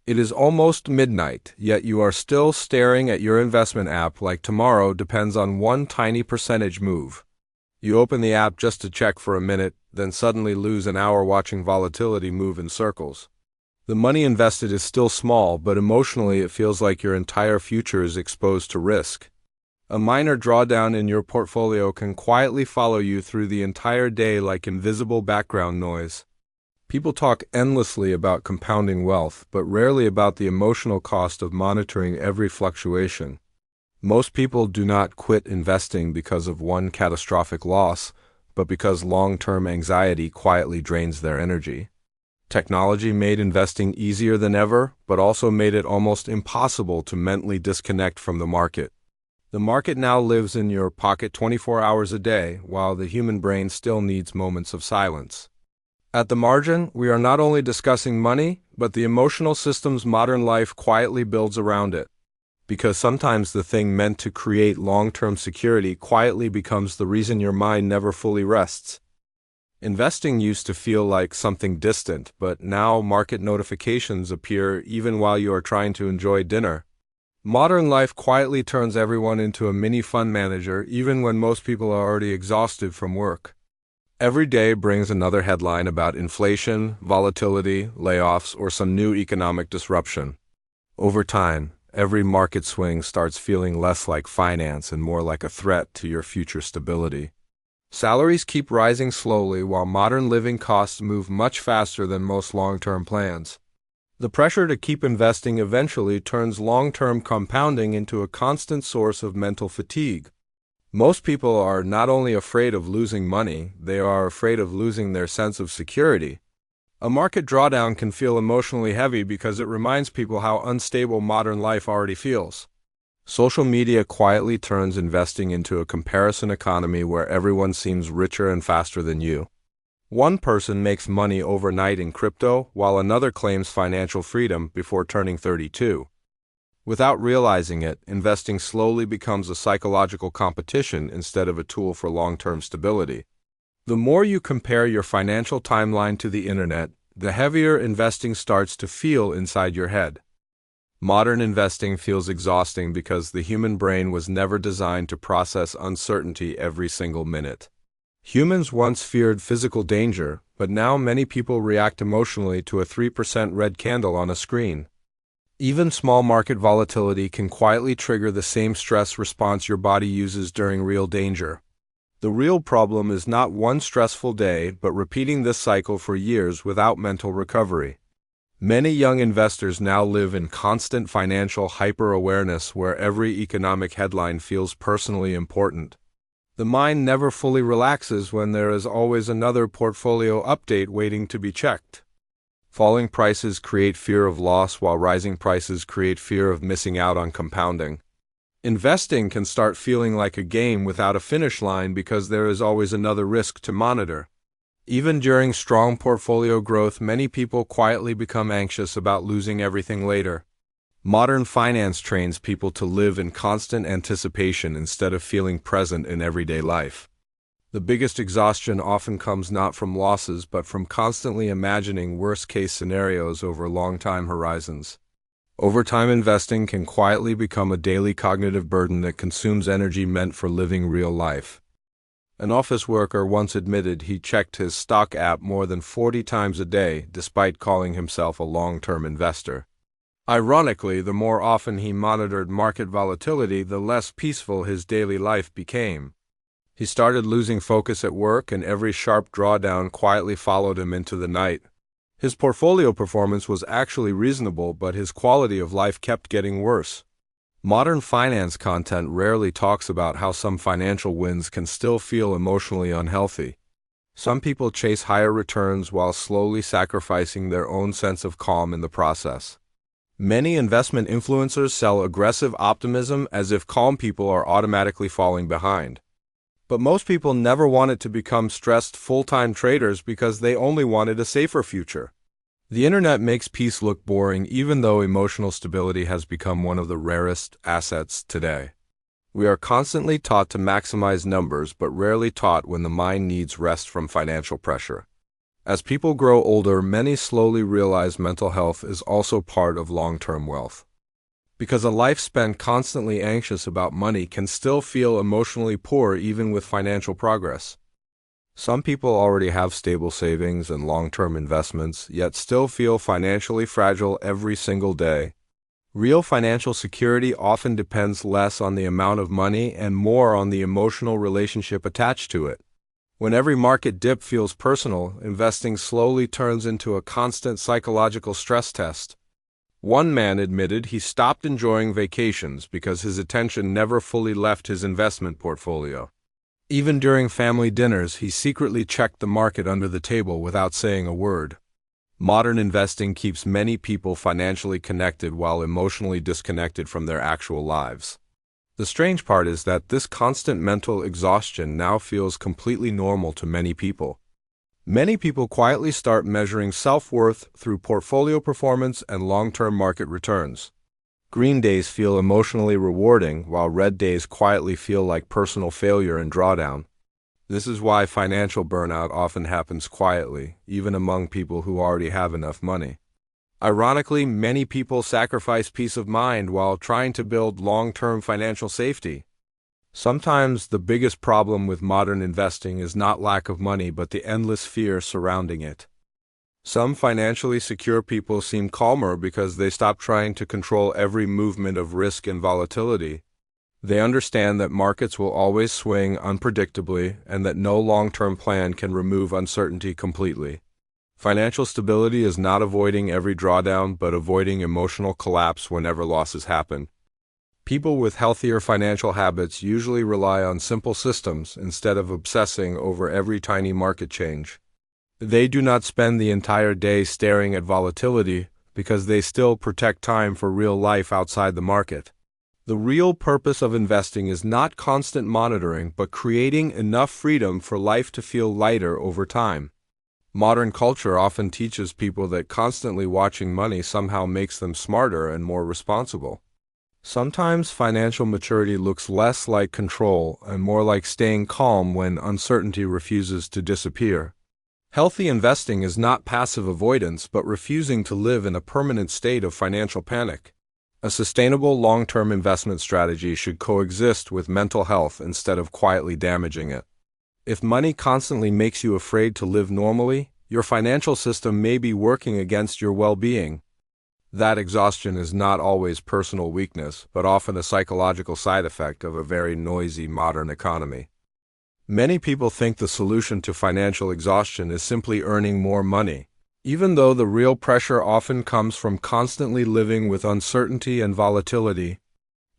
It is almost midnight, yet you are still staring at your investment app like tomorrow depends on one tiny percentage move. You open the app just to check for a minute, then suddenly lose an hour watching volatility move in circles. The money invested is still small, but emotionally it feels like your entire future is exposed to risk. A minor drawdown in your portfolio can quietly follow you through the entire day like invisible background noise. People talk endlessly about compounding wealth, but rarely about the emotional cost of monitoring every fluctuation. Most people do not quit investing because of one catastrophic loss, but because long-term anxiety quietly drains their energy. Technology made investing easier than ever, but also made it almost impossible to mentally disconnect from the market. The market now lives in your pocket 24 hours a day, while the human brain still needs moments of silence. At the margin, we are not only discussing money, but the emotional systems modern life quietly builds around it. Because sometimes the thing meant to create long-term security quietly becomes the reason your mind never fully rests. Investing used to feel like something distant, but now market notifications appear even while you are trying to enjoy dinner. Modern life quietly turns everyone into a mini fund manager, even when most people are already exhausted from work. Every day brings another headline about inflation, volatility, layoffs, or some new economic disruption. Over time, every market swing starts feeling less like finance and more like a threat to your future stability. Salaries keep rising slowly while modern living costs move much faster than most long-term plans. The pressure to keep investing eventually turns long-term compounding into a constant source of mental fatigue. Most people are not only afraid of losing money, they are afraid of losing their sense of security. A market drawdown can feel emotionally heavy because it reminds people how unstable modern life already feels. Social media quietly turns investing into a comparison economy where everyone seems richer and faster than you. One person makes money overnight in crypto, while another claims financial freedom before turning 32. Without realizing it, investing slowly becomes a psychological competition instead of a tool for long-term stability. The more you compare your financial timeline to the internet, the heavier investing starts to feel inside your head. Modern investing feels exhausting because the human brain was never designed to process uncertainty every single minute. Humans once feared physical danger, but now many people react emotionally to a 3% red candle on a screen. Even small market volatility can quietly trigger the same stress response your body uses during real danger. The real problem is not one stressful day, but repeating this cycle for years without mental recovery. Many young investors now live in constant financial hyper-awareness where every economic headline feels personally important. The mind never fully relaxes when there is always another portfolio update waiting to be checked. Falling prices create fear of loss, while rising prices create fear of missing out on compounding. Investing can start feeling like a game without a finish line because there is always another risk to monitor. Even during strong portfolio growth, many people quietly become anxious about losing everything later. Modern finance trains people to live in constant anticipation instead of feeling present in everyday life. The biggest exhaustion often comes not from losses but from constantly imagining worst-case scenarios over long-time horizons. Overtime investing can quietly become a daily cognitive burden that consumes energy meant for living real life. An office worker once admitted he checked his stock app more than 40 times a day despite calling himself a long-term investor. Ironically, the more often he monitored market volatility, the less peaceful his daily life became. He started losing focus at work, and every sharp drawdown quietly followed him into the night. His portfolio performance was actually reasonable, but his quality of life kept getting worse. Modern finance content rarely talks about how some financial wins can still feel emotionally unhealthy. Some people chase higher returns while slowly sacrificing their own sense of calm in the process. Many investment influencers sell aggressive optimism as if calm people are automatically falling behind. But most people never wanted to become stressed full-time traders because they only wanted a safer future. The internet makes peace look boring, even though emotional stability has become one of the rarest assets today. We are constantly taught to maximize numbers, but rarely taught when the mind needs rest from financial pressure. As people grow older, many slowly realize mental health is also part of long-term wealth. Because a life spent constantly anxious about money can still feel emotionally poor even with financial progress. Some people already have stable savings and long-term investments, yet still feel financially fragile every single day. Real financial security often depends less on the amount of money and more on the emotional relationship attached to it. When every market dip feels personal, investing slowly turns into a constant psychological stress test. One man admitted he stopped enjoying vacations because his attention never fully left his investment portfolio. Even during family dinners, he secretly checked the market under the table without saying a word. Modern investing keeps many people financially connected while emotionally disconnected from their actual lives. The strange part is that this constant mental exhaustion now feels completely normal to many people. Many people quietly start measuring self-worth through portfolio performance and long-term market returns. Green days feel emotionally rewarding, while red days quietly feel like personal failure and drawdown. This is why financial burnout often happens quietly, even among people who already have enough money. Ironically, many people sacrifice peace of mind while trying to build long-term financial safety. Sometimes the biggest problem with modern investing is not lack of money but the endless fear surrounding it. Some financially secure people seem calmer because they stop trying to control every movement of risk and volatility. They understand that markets will always swing unpredictably and that no long-term plan can remove uncertainty completely. Financial stability is not avoiding every drawdown, but avoiding emotional collapse whenever losses happen. People with healthier financial habits usually rely on simple systems instead of obsessing over every tiny market change. They do not spend the entire day staring at volatility because they still protect time for real life outside the market. The real purpose of investing is not constant monitoring, but creating enough freedom for life to feel lighter over time. Modern culture often teaches people that constantly watching money somehow makes them smarter and more responsible. Sometimes financial maturity looks less like control and more like staying calm when uncertainty refuses to disappear. Healthy investing is not passive avoidance, but refusing to live in a permanent state of financial panic. A sustainable long-term investment strategy should coexist with mental health instead of quietly damaging it. If money constantly makes you afraid to live normally, your financial system may be working against your well-being. That exhaustion is not always personal weakness, but often a psychological side effect of a very noisy modern economy. Many people think the solution to financial exhaustion is simply earning more money, even though the real pressure often comes from constantly living with uncertainty and volatility.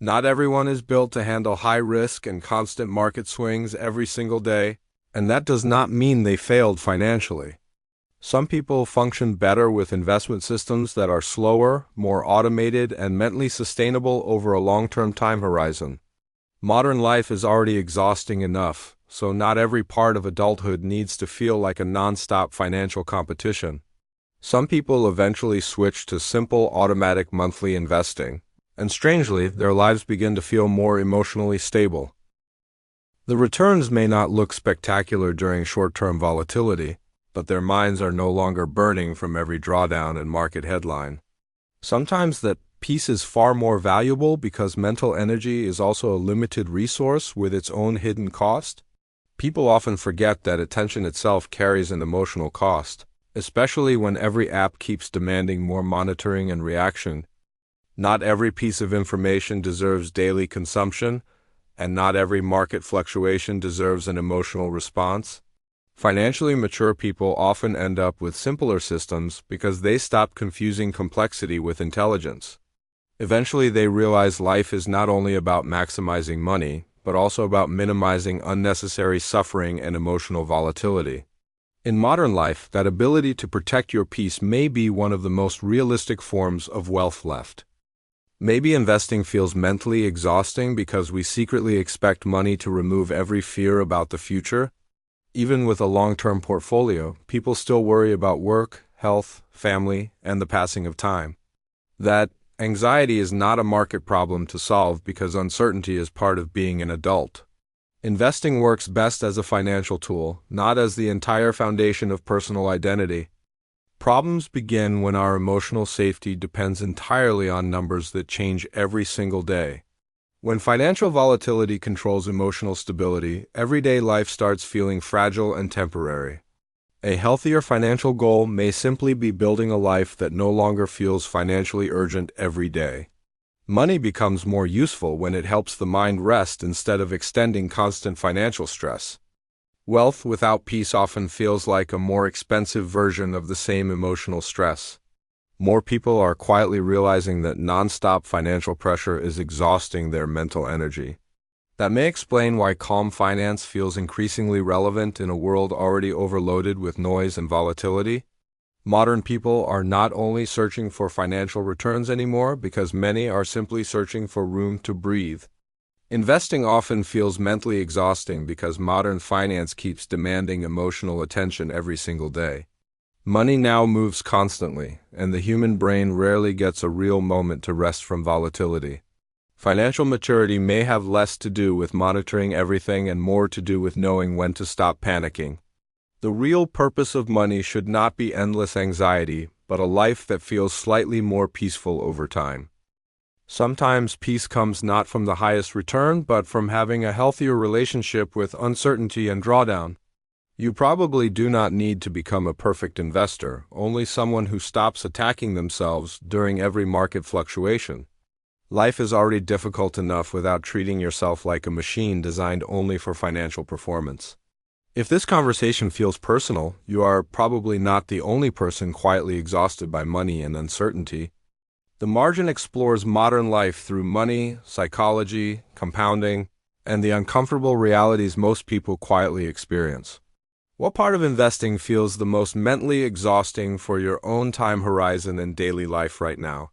Not everyone is built to handle high risk and constant market swings every single day, and that does not mean they failed financially. Some people function better with investment systems that are slower, more automated, and mentally sustainable over a long-term time horizon. Modern life is already exhausting enough, so not every part of adulthood needs to feel like a non-stop financial competition. Some people eventually switch to simple automatic monthly investing, and strangely, their lives begin to feel more emotionally stable. The returns may not look spectacular during short-term volatility, but their minds are no longer burning from every drawdown and market headline. Sometimes that peace is far more valuable because mental energy is also a limited resource with its own hidden cost. People often forget that attention itself carries an emotional cost, especially when every app keeps demanding more monitoring and reaction. Not every piece of information deserves daily consumption, and not every market fluctuation deserves an emotional response. Financially mature people often end up with simpler systems because they stop confusing complexity with intelligence. Eventually, they realize life is not only about maximizing money, but also about minimizing unnecessary suffering and emotional volatility. In modern life, that ability to protect your peace may be one of the most realistic forms of wealth left. Maybe investing feels mentally exhausting because we secretly expect money to remove every fear about the future. Even with a long-term portfolio, people still worry about work, health, family, and the passing of time. That anxiety is not a market problem to solve because uncertainty is part of being an adult. Investing works best as a financial tool, not as the entire foundation of personal identity. Problems begin when our emotional safety depends entirely on numbers that change every single day. When financial volatility controls emotional stability, everyday life starts feeling fragile and temporary. A healthier financial goal may simply be building a life that no longer feels financially urgent every day. Money becomes more useful when it helps the mind rest instead of extending constant financial stress. Wealth without peace often feels like a more expensive version of the same emotional stress. More people are quietly realizing that nonstop financial pressure is exhausting their mental energy. That may explain why calm finance feels increasingly relevant in a world already overloaded with noise and volatility. Modern people are not only searching for financial returns anymore because many are simply searching for room to breathe. Investing often feels mentally exhausting because modern finance keeps demanding emotional attention every single day. Money now moves constantly, and the human brain rarely gets a real moment to rest from volatility. Financial maturity may have less to do with monitoring everything and more to do with knowing when to stop panicking. The real purpose of money should not be endless anxiety, but a life that feels slightly more peaceful over time. Sometimes peace comes not from the highest return, but from having a healthier relationship with uncertainty and drawdown. You probably do not need to become a perfect investor, only someone who stops attacking themselves during every market fluctuation. Life is already difficult enough without treating yourself like a machine designed only for financial performance. If this conversation feels personal, you are probably not the only person quietly exhausted by money and uncertainty. The Margin explores modern life through money, psychology, compounding, and the uncomfortable realities most people quietly experience. What part of investing feels the most mentally exhausting for your own time horizon and daily life right now?